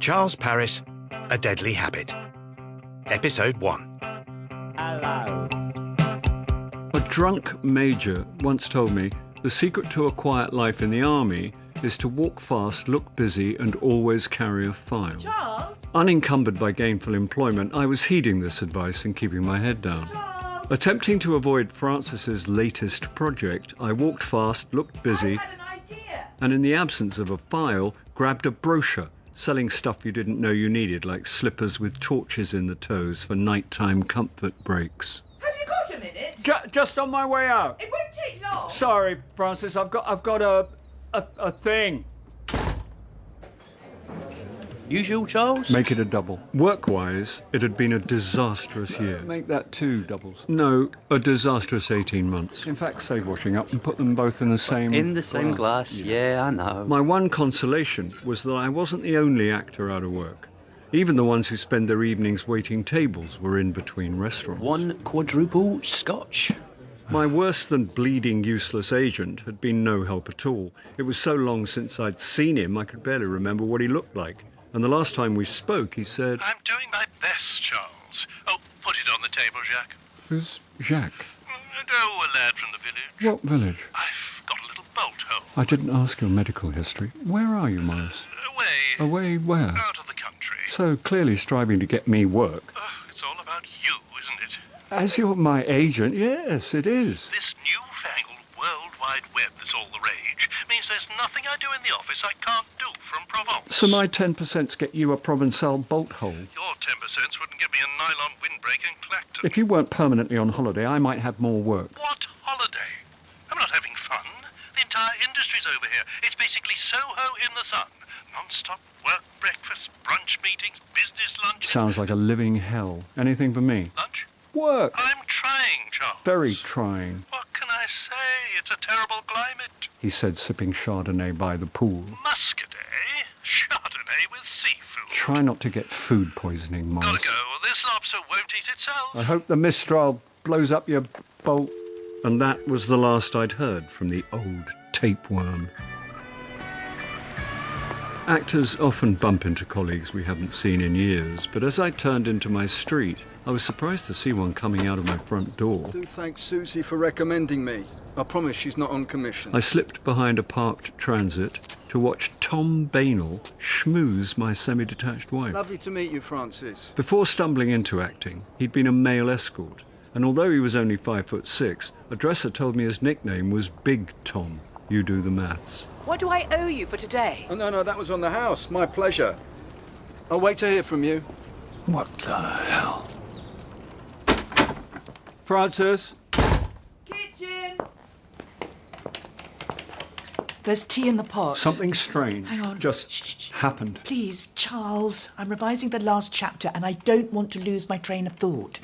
Charles Paris, A Deadly Habit. Episode 1. Hello. A drunk major once told me the secret to a quiet life in the army is to walk fast, look busy, and always carry a file. Charles? Unencumbered by gainful employment, I was heeding this advice and keeping my head down. Charles? Attempting to avoid Francis's latest project, I walked fast, looked busy, I had an idea. and in the absence of a file, grabbed a brochure selling stuff you didn't know you needed, like slippers with torches in the toes for nighttime comfort breaks. Have you got a minute? Just on my way out. It won't take long. Sorry, Francis, I've got a thing. Usual, Charles? Make it a double. Work-wise, it had been a disastrous year. Make that 2 doubles. No, a disastrous 18 months. In fact, save washing up and put them both in the same... In the same glass, yeah, I know. My one consolation was that I wasn't the only actor out of work. Even the ones who spend their evenings waiting tables were in between restaurants. 1 quadruple scotch. My worse than bleeding useless agent had been no help at all. It was so long since I'd seen him, I could barely remember what he looked like. And the last time we spoke, he said... I'm doing my best, Charles. Oh, put it on the table, Jacques. Who's Jacques? Oh, a lad from the village. What village? I've got a little bolt hole. I didn't ask your medical history. Where are you, Maurice? Away. Away where? Out of the country. So clearly striving to get me work. It's all about you, isn't it? As you're my agent, yes, it is. This newfangled World Wide Web that's all the rage means there's nothing I do in the office I can't do from Provence. So my 10% get you a Provençal bolt hole. Your 10% wouldn't give me a nylon windbreak in Clacton. If you weren't permanently on holiday, I might have more work. What holiday? I'm not having fun. The entire industry's over here. It's basically Soho in the sun. Non-stop work, breakfast, brunch meetings, business lunches. Sounds like a living hell. Anything for me? Lunch? Work. I'm trying, Charles. Very trying, What can I say? It's a terrible climate. he said, sipping Chardonnay by the pool. Muscadet? Chardonnay with seafood. Try not to get food poisoning, Gotta Maurice. go. This lobster won't eat itself. I hope the Mistral blows up your bolt. And that was the last I'd heard from the old tapeworm. Actors often bump into colleagues we haven't seen in years, but as I turned into my street, I was surprised to see one coming out of my front door. Do thank Susie for recommending me. I promise she's not on commission. I slipped behind a parked transit to watch Tom Bainall schmooze my semi-detached wife. Lovely to meet you, Francis. Before stumbling into acting, he'd been a male escort, and although he was only 5'6", a dresser told me his nickname was Big Tom. You do the maths. What do I owe you for today? Oh, no, that was on the house. My pleasure. I'll wait to hear from you. What the hell? Francis? Kitchen! There's tea in the pot. Something strange Hang on. just Shh. happened. Please, Charles, I'm revising the last chapter and I don't want to lose my train of thought.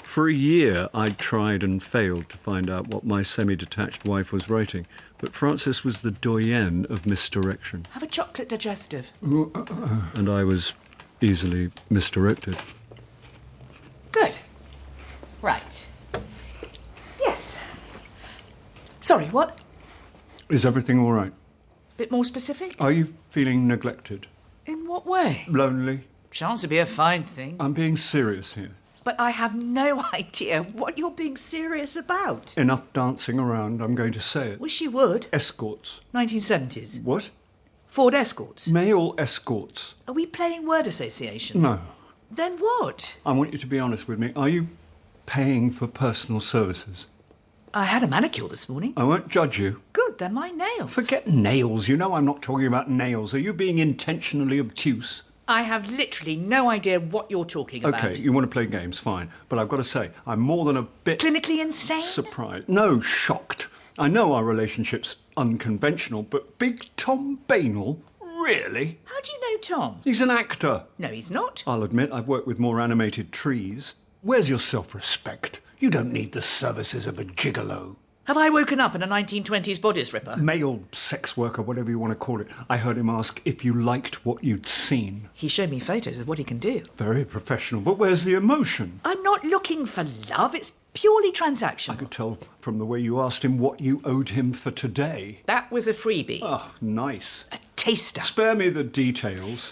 For a year, I'd tried and failed to find out what my semi-detached wife was writing, but Francis was the doyenne of misdirection, Have a chocolate digestive. and I was easily misdirected. Good. Right. Yes. Sorry, what? Is everything all right? Bit more specific? Are you feeling neglected? In what way? Lonely? Chance would be a fine thing. I'm being serious here. But I have no idea what you're being serious about. Enough dancing around, I'm going to say it. Wish you would. Escorts. 1970s. What? Ford Escorts. Male escorts. Are we playing word association? No. Then what? I want you to be honest with me. Are you paying for personal services? I had a manicure this morning. I won't judge you. Good, they're my nails. Forget nails. You know I'm not talking about nails. Are you being intentionally obtuse? I have literally no idea what you're talking about. Okay, you want to play games, fine. But I've got to say, I'm more than a bit... Clinically insane? surprised. No, shocked. I know our relationship's unconventional, but Big Tom Bainall? Really? How do you know Tom? He's an actor. No, he's not. I'll admit I've worked with more animated trees. Where's your self-respect? You don't need the services of a gigolo. Have I woken up in a 1920s bodice ripper? Male sex worker, whatever you want to call it. I heard him ask if you liked what you'd seen. He showed me photos of what he can do. Very professional, but where's the emotion? I'm not looking for love, it's purely transactional. I could tell from the way you asked him what you owed him for today. That was a freebie. Oh, nice. A taster. Spare me the details.